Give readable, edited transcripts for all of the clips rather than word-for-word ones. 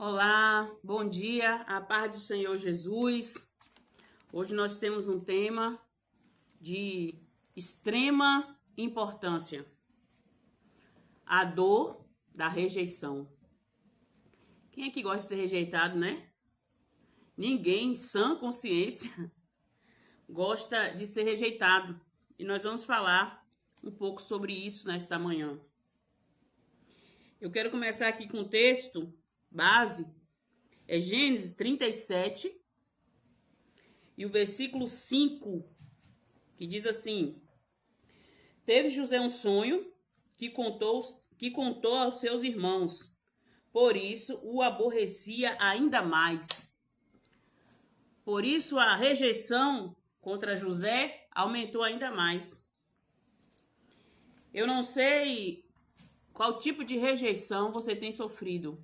Olá, bom dia, a paz do Senhor Jesus. Hoje nós temos um tema de extrema importância: a dor da rejeição. Quem é que gosta de ser rejeitado, né? Ninguém em sã consciência gosta de ser rejeitado. E nós vamos falar um pouco sobre isso nesta manhã. Eu quero começar aqui com o texto base, é Gênesis 37, e o versículo 5, que diz assim: Teve José um sonho que contou aos seus irmãos, por isso o aborrecia ainda mais. Por isso a rejeição contra José aumentou ainda mais. Eu não sei qual tipo de rejeição você tem sofrido,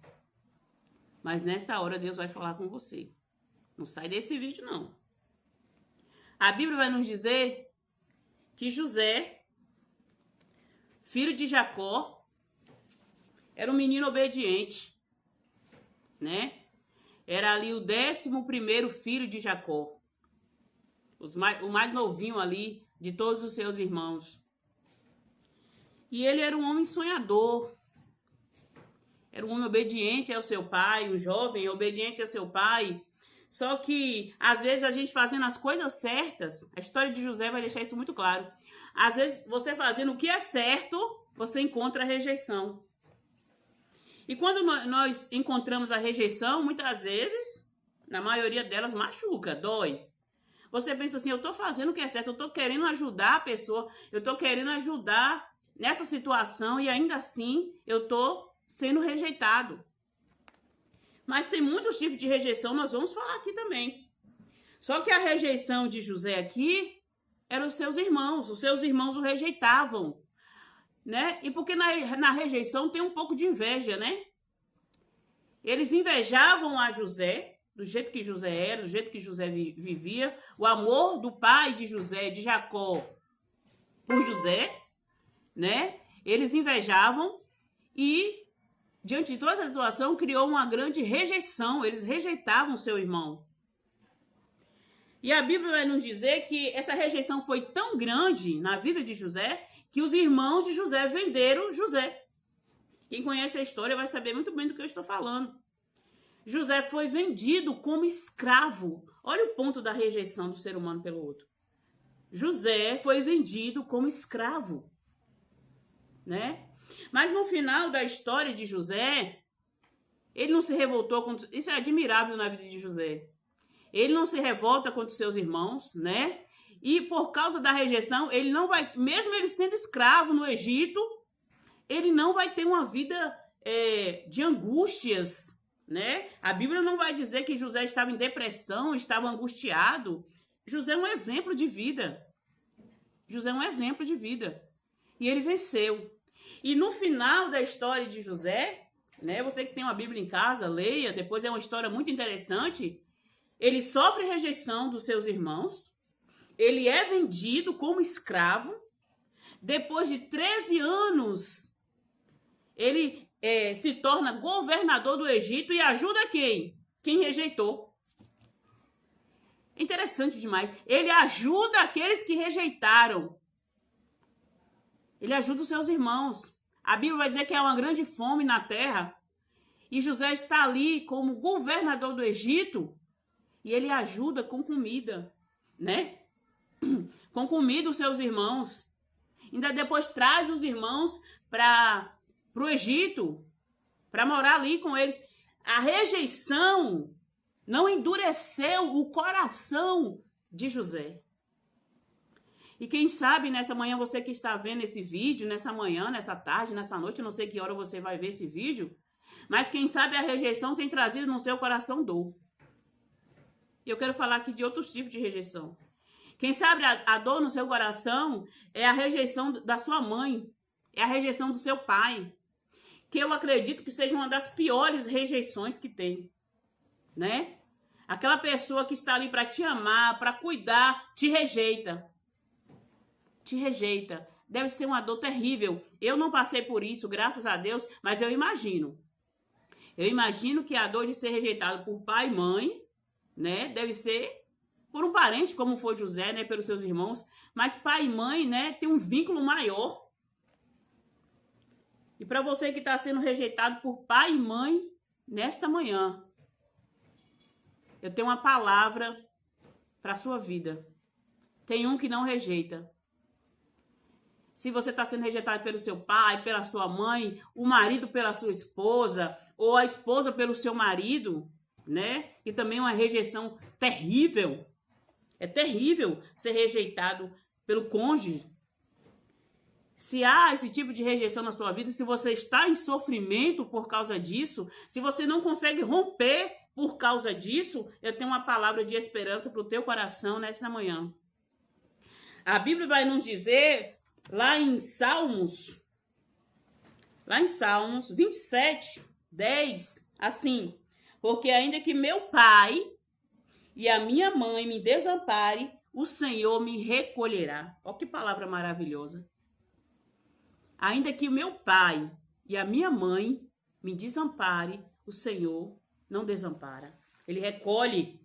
mas nesta hora Deus vai falar com você. Não sai desse vídeo, não. A Bíblia vai nos dizer que José, filho de Jacó, era um menino obediente, né? Era ali o 11º filho de Jacó. O mais novinho ali de todos os seus irmãos. E ele era um homem sonhador. Era um homem obediente ao seu pai, um jovem obediente ao seu pai. Só que, às vezes, a gente fazendo as coisas certas, a história de José vai deixar isso muito claro. Às vezes, você fazendo o que é certo, você encontra a rejeição. E quando nós encontramos a rejeição, muitas vezes, na maioria delas, machuca, dói. Você pensa assim, eu tô fazendo o que é certo, eu tô querendo ajudar a pessoa, eu tô querendo ajudar nessa situação e ainda assim eu tô sendo rejeitado. Mas tem muitos tipos de rejeição, nós vamos falar aqui também. Só que a rejeição de José aqui eram os seus irmãos o rejeitavam, né? E porque na rejeição tem um pouco de inveja, né? Eles invejavam a José, do jeito que José era, do jeito que José vivia, o amor do pai de José, de Jacó, por José, né? Eles invejavam e, diante de toda essa situação, criou uma grande rejeição. Eles rejeitavam seu irmão. E a Bíblia vai nos dizer que essa rejeição foi tão grande na vida de José que os irmãos de José venderam José. Quem conhece a história vai saber muito bem do que eu estou falando. José foi vendido como escravo. Olha o ponto da rejeição do ser humano pelo outro. José foi vendido como escravo, né? Mas no final da história de José, ele não se revoltou contra... Isso é admirável na vida de José. Ele não se revolta contra os seus irmãos, né? E por causa da rejeição, ele não vai... Mesmo ele sendo escravo no Egito, ele não vai ter uma vida de angústias, né? A Bíblia não vai dizer que José estava em depressão, estava angustiado. José é um exemplo de vida. José é um exemplo de vida. E ele venceu. E no final da história de José, né, você que tem uma Bíblia em casa, leia, depois é uma história muito interessante. Ele sofre rejeição dos seus irmãos, ele é vendido como escravo, depois de 13 anos, ele se torna governador do Egito e ajuda quem? Quem rejeitou. Interessante demais. Ele ajuda aqueles que rejeitaram. Ele ajuda os seus irmãos. A Bíblia vai dizer que há uma grande fome na terra. E José está ali como governador do Egito. E ele ajuda com comida, né? Com comida os seus irmãos. Ainda depois traz os irmãos para o Egito. Para morar ali com eles. A rejeição não endureceu o coração de José. E quem sabe nessa manhã, você que está vendo esse vídeo, nessa manhã, nessa tarde, nessa noite, eu não sei que hora você vai ver esse vídeo, mas quem sabe a rejeição tem trazido no seu coração dor. E eu quero falar aqui de outros tipos de rejeição. Quem sabe a dor no seu coração é a rejeição da sua mãe, é a rejeição do seu pai, que eu acredito que seja uma das piores rejeições que tem, né? Aquela pessoa que está ali para te amar, para cuidar, te rejeita. Te rejeita. Deve ser uma dor terrível. Eu não passei por isso, graças a Deus, mas eu imagino Eu imagino que a dor de ser rejeitado por pai e mãe, né, deve ser por um parente, como foi José, né, pelos seus irmãos, mas pai e mãe, né, tem um vínculo maior. E para você que está sendo rejeitado por pai e mãe, nesta manhã, eu tenho uma palavra para a sua vida. Tem um que não rejeita. Se você está sendo rejeitado pelo seu pai, pela sua mãe, o marido pela sua esposa, ou a esposa pelo seu marido, né? E também uma rejeição terrível. É terrível ser rejeitado pelo cônjuge. Se há esse tipo de rejeição na sua vida, se você está em sofrimento por causa disso, se você não consegue romper por causa disso, eu tenho uma palavra de esperança para o teu coração nesta manhã. A Bíblia vai nos dizer, lá em Salmos 27, 10, assim: porque ainda que meu pai e a minha mãe me desampare, o Senhor me recolherá. Olha que palavra maravilhosa. Ainda que o meu pai e a minha mãe me desampare, o Senhor não desampara. Ele recolhe.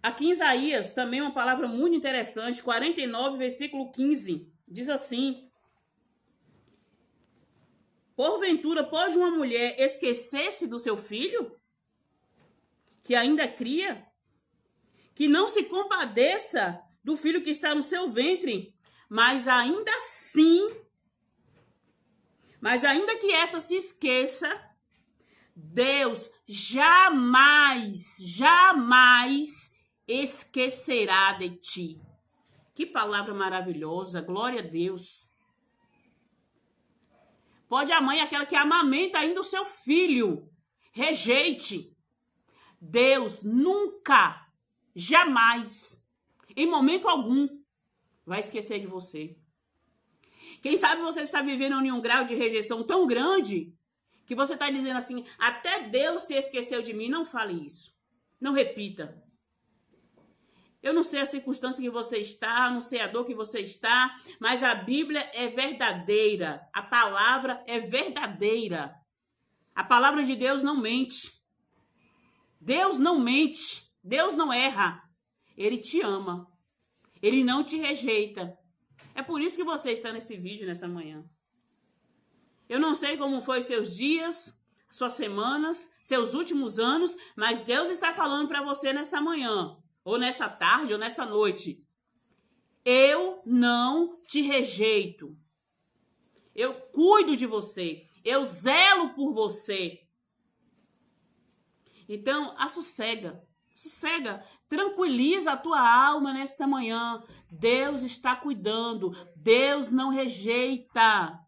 Aqui em Isaías, também uma palavra muito interessante, 49, versículo 15. Diz assim: porventura pode uma mulher esquecer-se do seu filho, que ainda cria, que não se compadeça do filho que está no seu ventre, mas ainda que essa se esqueça, Deus jamais esquecerá de ti. Que palavra maravilhosa, glória a Deus. Pode a mãe, aquela que amamenta ainda o seu filho, rejeite. Deus nunca, jamais, em momento algum, vai esquecer de você. Quem sabe você está vivendo em um grau de rejeição tão grande que você está dizendo assim: até Deus se esqueceu de mim. Não fale isso. Não repita. Eu não sei a circunstância que você está, não sei a dor que você está, mas a Bíblia é verdadeira. A palavra é verdadeira. A palavra de Deus não mente. Deus não mente. Deus não erra. Ele te ama. Ele não te rejeita. É por isso que você está nesse vídeo nessa manhã. Eu não sei como foi seus dias, suas semanas, seus últimos anos, mas Deus está falando para você nesta manhã, ou nessa tarde, ou nessa noite. Eu não te rejeito. Eu cuido de você. Eu zelo por você. Então, assossega. Sossega, tranquiliza a tua alma nesta manhã. Deus está cuidando. Deus não rejeita.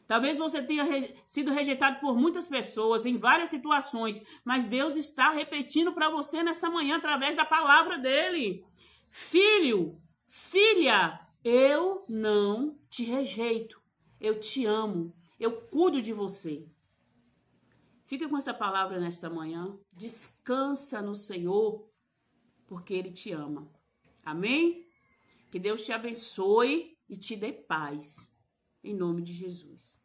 Talvez você tenha sido rejeitado por muitas pessoas em várias situações, mas Deus está repetindo para você nesta manhã através da palavra dele. Filho, filha, eu não te rejeito. Eu te amo. Eu cuido de você. Fica com essa palavra nesta manhã. Descansa no Senhor, porque Ele te ama. Amém? Que Deus te abençoe e te dê paz. Em nome de Jesus.